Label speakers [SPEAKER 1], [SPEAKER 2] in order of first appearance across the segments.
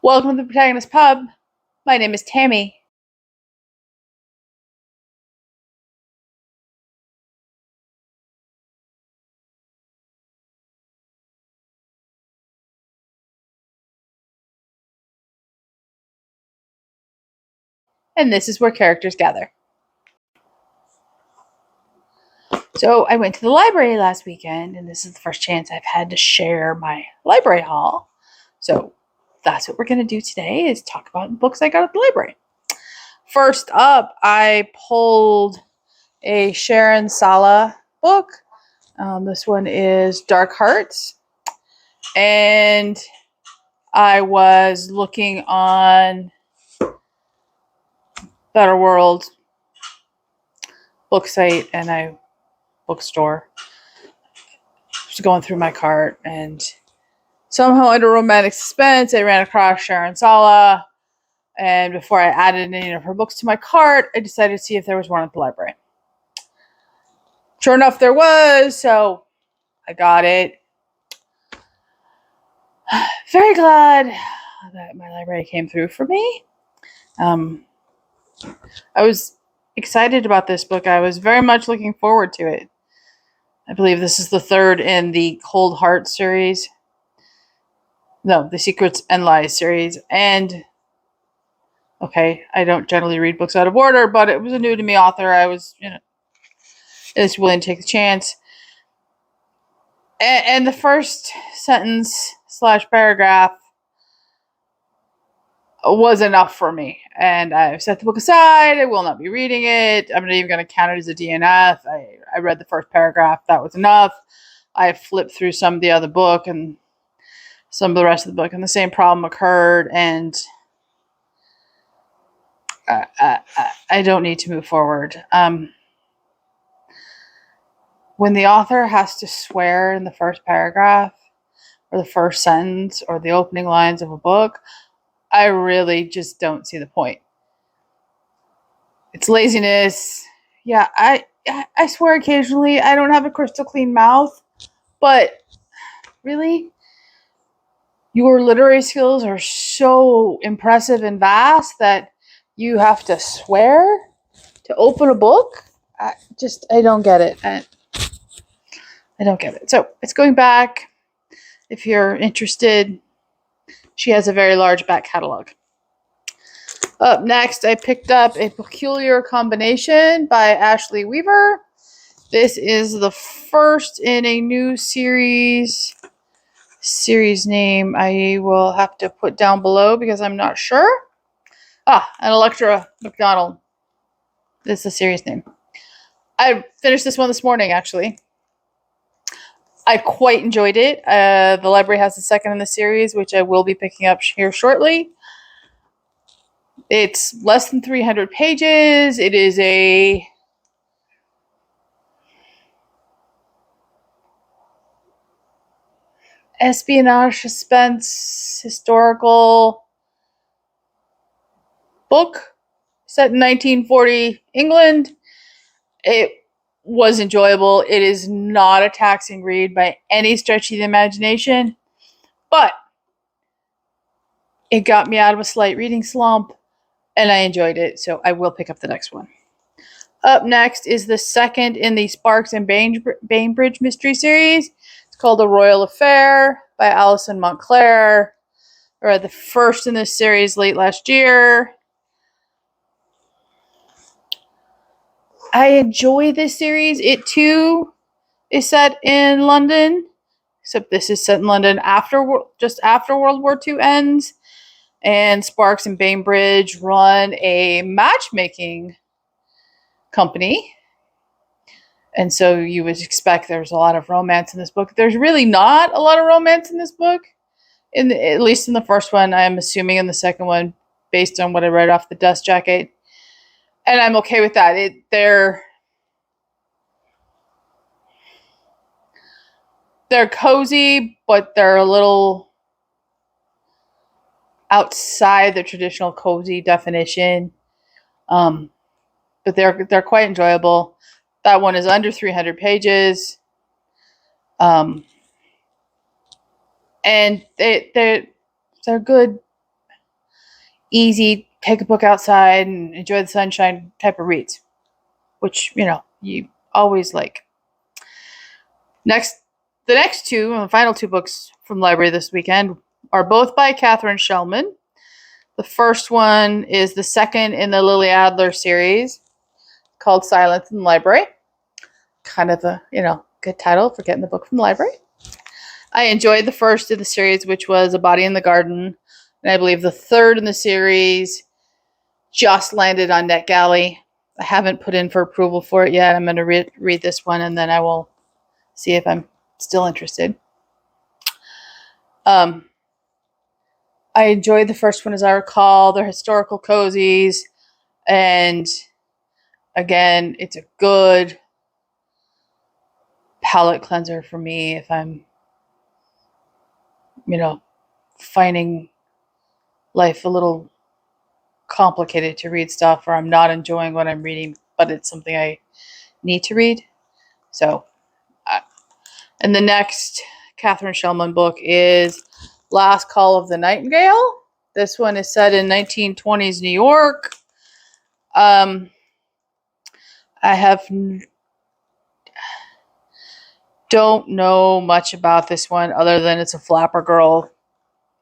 [SPEAKER 1] Welcome to the Protagonist Pub. My name is Tammy. And this is where characters gather. So I went to the library last weekend, and this is the first chance I've had to share my library haul. So that's what we're going to do today, is talk about books I got at the library. First up, I pulled a Sharon Sala book. This one is Dark Hearts. And I was looking on Better World book site and bookstore. Just going through my cart, and somehow under romantic suspense, I ran across Sharon Sala. And before I added any of her books to my cart, I decided to see if there was one at the library. Sure enough, there was, so I got it. Very glad that my library came through for me. I was excited about this book. I was very much looking forward to it. I believe this is the third in the Cold Heart series. No, the Secrets and Lies series. And, okay, I don't generally read books out of order, but it was a new to me author. I was, at least willing to take the chance. And the first sentence / paragraph was enough for me. And I've set the book aside. I will not be reading it. I'm not even going to count it as a DNF. I read the first paragraph. That was enough. I flipped through some of the other book and some of the rest of the book, and the same problem occurred, and I don't need to move forward. When the author has to swear in the first paragraph or the first sentence or the opening lines of a book, I really just don't see the point. It's laziness. Yeah, I swear occasionally. I don't have a crystal clean mouth, but really, your literary skills are so impressive and vast that you have to swear to open a book? I don't get it. I don't get it. So it's going back. If you're interested, she has a very large back catalog. Up next, I picked up A Peculiar Combination by Ashley Weaver. This is the first in a new series. Series name I will have to put down below because I'm not sure. And Electra McDonald is the series name. I finished this one this morning, actually. I quite enjoyed it. The library has the second in the series, which I will be picking up here shortly. It's less than 300 pages. It is a espionage, suspense, historical book set in 1940 England. It was enjoyable. It is not a taxing read by any stretch of the imagination, but it got me out of a slight reading slump, and I enjoyed it, so I will pick up the next one. Up next is the second in the Sparks and Bainbridge mystery series. It's called The Royal Affair by Alison Montclair. I read the first in this series late last year. I enjoy this series. It too is set in London, except this is set in London just after World War II ends. And Sparks and Bainbridge run a matchmaking company. And so you would expect there's a lot of romance in this book. There's really not a lot of romance in this book, at least in the first one. I'm assuming in the second one, based on what I read off the dust jacket. And I'm okay with that. They're cozy, but they're a little outside the traditional cozy definition. But they're quite enjoyable. That one is under 300 pages. And they're good. easy, take a book outside and enjoy the sunshine type of reads, which, you always like. The next two, and the final two books from the library this weekend are both by Catherine Shellman. The first one is the second in the Lily Adler series called Silence in the Library. Kind of a, good title for getting the book from the library. I enjoyed the first of the series, which was A Body in the Garden. And I believe the third in the series just landed on NetGalley. I haven't put in for approval for it yet. I'm going to read this one, and then I will see if I'm still interested. I enjoyed the first one, as I recall. They're historical cozies. And again, it's a good palate cleanser for me if I'm, finding life a little complicated to read stuff, or I'm not enjoying what I'm reading, but it's something I need to read. So, and the next Catherine Shellman book is Last Call of the Nightingale. This one is set in 1920s New York. I don't know much about this one other than it's a Flapper Girl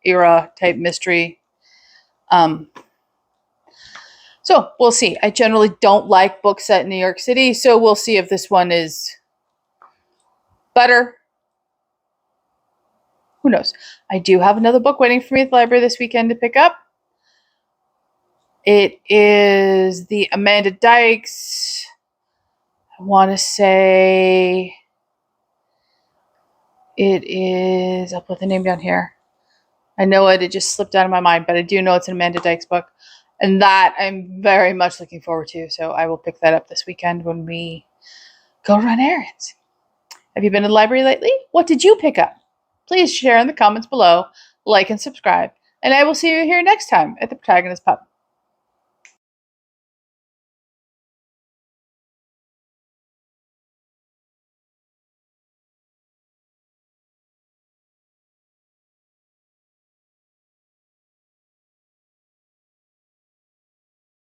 [SPEAKER 1] era type mystery. So we'll see. I generally don't like books set in New York City, so we'll see if this one is better. Who knows? I do have another book waiting for me at the library this weekend to pick up. It is the Amanda Dykes. I want to say it is, I'll put the name down here. I know it just slipped out of my mind, but I do know it's an Amanda Dykes book. And that I'm very much looking forward to. So I will pick that up this weekend when we go run errands. Have you been to the library lately? What did you pick up? Please share in the comments below, like and subscribe. And I will see you here next time at the Protagonist Pub.